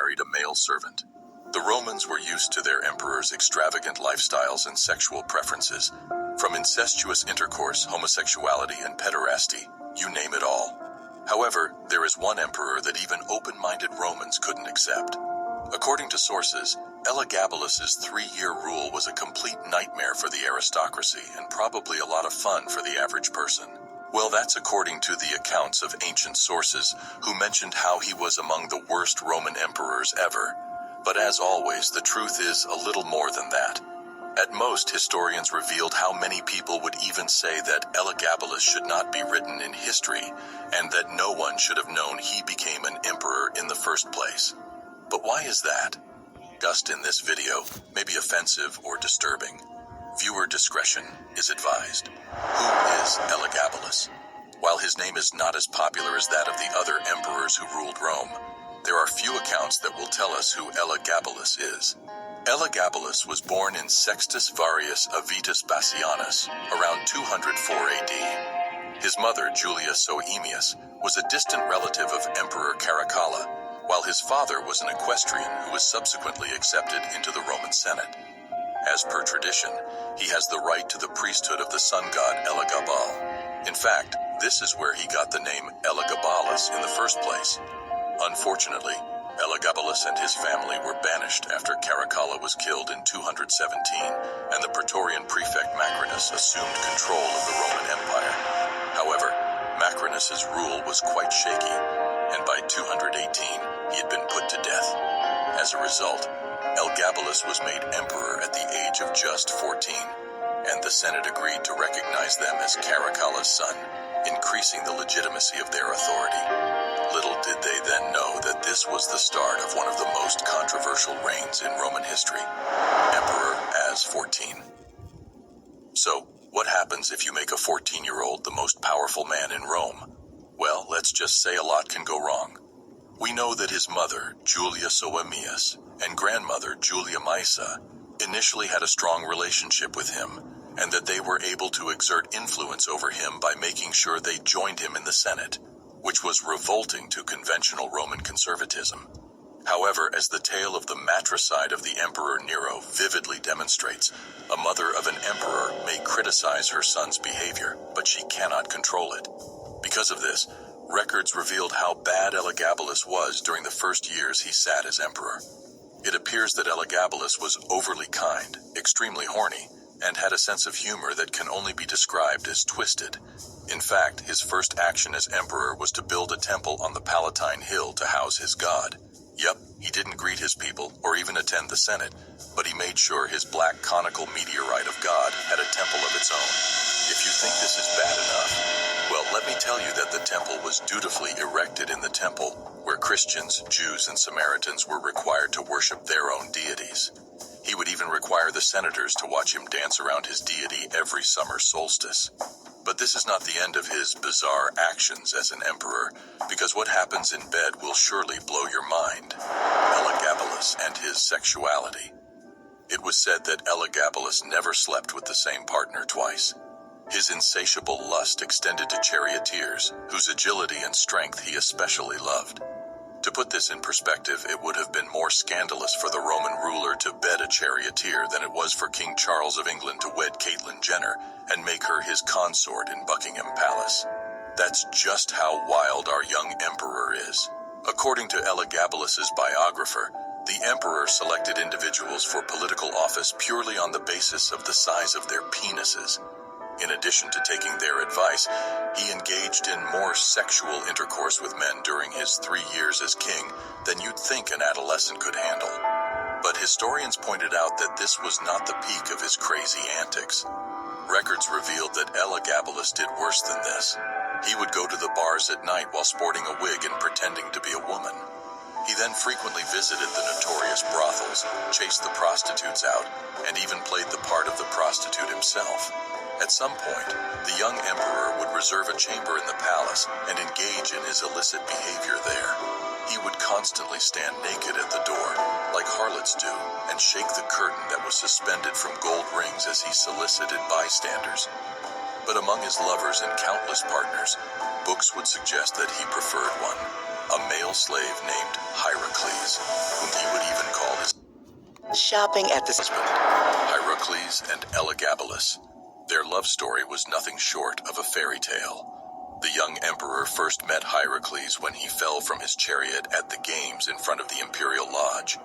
married a male servant. The Romans were used to their emperors' extravagant lifestyles and sexual preferences, from incestuous intercourse, homosexuality, and pederasty, you name it all. However, there is one emperor that even open-minded Romans couldn't accept. According to sources, Elagabalus's 3-year rule was a complete nightmare for the aristocracy and probably a lot of fun for the average person. Well, that's according to the accounts of ancient sources who mentioned how he was among the worst Roman emperors ever. But as always, the truth is a little more than that. At most, historians revealed how many people would even say that Elagabalus should not be written in history, and that no one should have known he became an emperor in the first place. But why is that? Discussed in this video may be offensive or disturbing. Viewer discretion is advised. Who is Elagabalus? While his name is not as popular as that of the other emperors who ruled Rome, there are few accounts that will tell us who Elagabalus is. Elagabalus was born in Sextus Varius Avitus Bassianus around 204 AD. His mother, Julia Soaemius, was a distant relative of Emperor Caracalla, while his father was an equestrian who was subsequently accepted into the Roman Senate. As per tradition, he has the right to the priesthood of the sun god Elagabal. In fact, this is where he got the name Elagabalus in the first place. Unfortunately, Elagabalus and his family were banished after Caracalla was killed in 217, and the Praetorian prefect Macrinus assumed control of the Roman Empire. However, Macrinus's rule was quite shaky, and by 218, he had been put to death. As a result, Elagabalus was made emperor at the age of just 14, and the Senate agreed to recognize them as Caracalla's son, increasing the legitimacy of their authority. Little did they then know that this was the start of one of the most controversial reigns in Roman history. Emperor as 14. So, what happens if you make a 14-year-old the most powerful man in Rome? Well, let's just say a lot can go wrong. We know that his mother, Julia Soaemius, and grandmother, Julia Maesa, initially had a strong relationship with him, and that they were able to exert influence over him by making sure they joined him in the Senate, which was revolting to conventional Roman conservatism. However, as the tale of the matricide of the Emperor Nero vividly demonstrates, a mother of an emperor may criticize her son's behavior, but she cannot control it. Because of this, records revealed how bad Elagabalus was during the first years he sat as emperor. It appears that Elagabalus was overly kind, extremely horny, and had a sense of humor that can only be described as twisted. In fact, his first action as emperor was to build a temple on the Palatine Hill to house his god. Yep, he didn't greet his people or even attend the Senate, but he made sure his black conical meteorite of God had a temple of its own. If you think this is bad enough, well, let me tell you that the temple was dutifully erected in the temple, where Christians, Jews, and Samaritans were required to worship their own deities. He would even require the senators to watch him dance around his deity every summer solstice. But this is not the end of his bizarre actions as an emperor, because what happens in bed will surely blow your mind. Elagabalus and his sexuality. It was said that Elagabalus never slept with the same partner twice. His insatiable lust extended to charioteers, whose agility and strength he especially loved. To put this in perspective, it would have been more scandalous for the Roman ruler to bed a charioteer than it was for King Charles of England to wed Caitlyn Jenner and make her his consort in Buckingham Palace. That's just how wild our young emperor is. According to Elagabalus's biographer, the emperor selected individuals for political office purely on the basis of the size of their penises. In addition to taking their advice, he engaged in more sexual intercourse with men during his 3 years as king than you'd think an adolescent could handle. But historians pointed out that this was not the peak of his crazy antics. Records revealed that Elagabalus did worse than this. He would go to the bars at night while sporting a wig and pretending to be a woman. He then frequently visited the notorious brothels, chased the prostitutes out, and even played the part of the prostitute himself. At some point, the young emperor would reserve a chamber in the palace and engage in his illicit behavior there. He would constantly stand naked at the door, like harlots do, and shake the curtain that was suspended from gold rings as he solicited bystanders. But among his lovers and countless partners, books would suggest that he preferred one, a male slave named Hierocles, whom he would even call his Shopping at the husband. Hierocles and Elagabalus. Their love story was nothing short of a fairy tale. The young emperor first met Hierocles when he fell from his chariot at the games in front of the imperial lodge.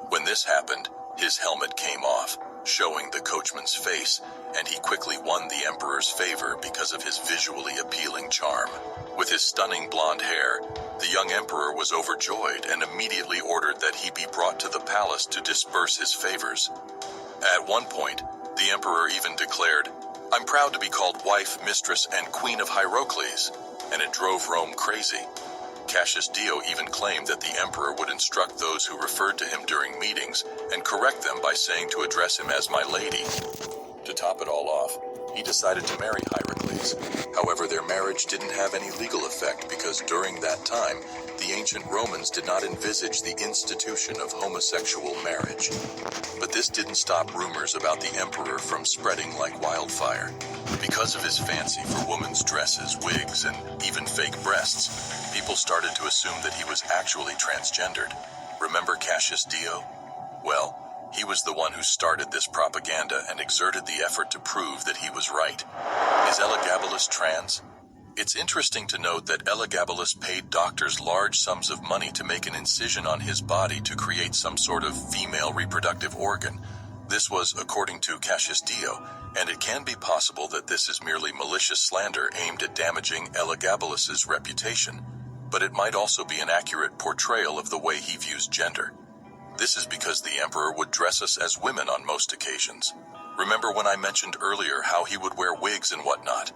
When this happened, his helmet came off, showing the coachman's face, and he quickly won the emperor's favor because of his visually appealing charm. With his stunning blonde hair, the young emperor was overjoyed and immediately ordered that he be brought to the palace to disperse his favors. At one point, the emperor even declared, "I'm proud to be called wife, mistress, and queen of Hierocles," and it drove Rome crazy. Cassius Dio even claimed that the emperor would instruct those who referred to him during meetings and correct them by saying to address him as my lady. To top it all off, he decided to marry Hierocles. However, their marriage didn't have any legal effect because during that time, the ancient Romans did not envisage the institution of homosexual marriage. But this didn't stop rumors about the emperor from spreading like wildfire. Because of his fancy for women's dresses, wigs, and even fake breasts, people started to assume that he was actually transgendered. Remember Cassius Dio? Well, he was the one who started this propaganda and exerted the effort to prove that he was right. Is Elagabalus trans? It's interesting to note that Elagabalus paid doctors large sums of money to make an incision on his body to create some sort of female reproductive organ. This was according to Cassius Dio, and it can be possible that this is merely malicious slander aimed at damaging Elagabalus's reputation, but it might also be an accurate portrayal of the way he views gender. This is because the emperor would dress us as women on most occasions. Remember when I mentioned earlier how he would wear wigs and whatnot?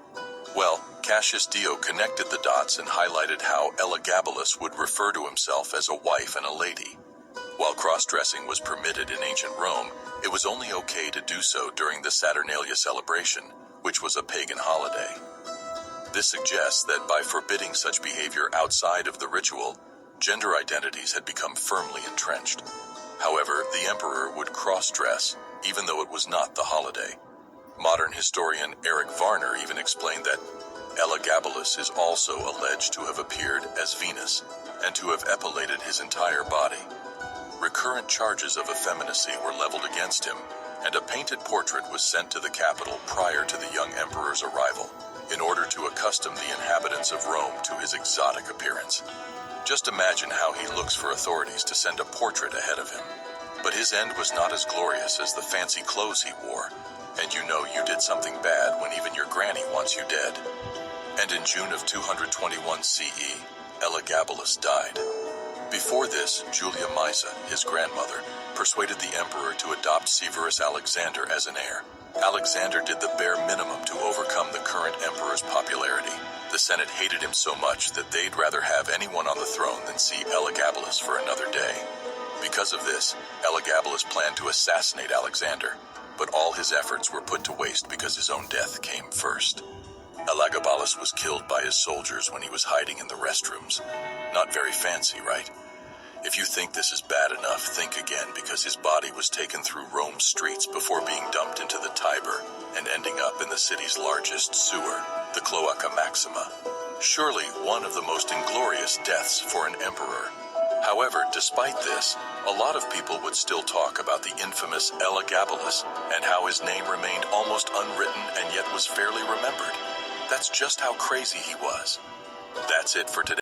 Well, Cassius Dio connected the dots and highlighted how Elagabalus would refer to himself as a wife and a lady. While cross-dressing was permitted in ancient Rome, it was only okay to do so during the Saturnalia celebration, which was a pagan holiday. This suggests that by forbidding such behavior outside of the ritual, gender identities had become firmly entrenched. However, the emperor would cross-dress, even though it was not the holiday. Modern historian Eric Varner even explained that Elagabalus is also alleged to have appeared as Venus, and to have epilated his entire body. Recurrent charges of effeminacy were leveled against him, and a painted portrait was sent to the capital prior to the young emperor's arrival, in order to accustom the inhabitants of Rome to his exotic appearance. Just imagine how he looks for authorities to send a portrait ahead of him. But his end was not as glorious as the fancy clothes he wore, and you know you did something bad when even your granny wants you dead. And in June of 221 CE, Elagabalus died. Before this, Julia Maesa, his grandmother, persuaded the emperor to adopt Severus Alexander as an heir. Alexander did the bare minimum to overcome the current emperor's popularity. The Senate hated him so much that they'd rather have anyone on the throne than see Elagabalus for another day. Because of this, Elagabalus planned to assassinate Alexander, but all his efforts were put to waste because his own death came first. Elagabalus was killed by his soldiers when he was hiding in the restrooms. Not very fancy, right? If you think this is bad enough, think again, because his body was taken through Rome's streets before being dumped into the Tiber and ending up in the city's largest sewer, the Cloaca Maxima. Surely one of the most inglorious deaths for an emperor. However, despite this, a lot of people would still talk about the infamous Elagabalus and how his name remained almost unwritten and yet was fairly remembered. That's just how crazy he was. That's it for today.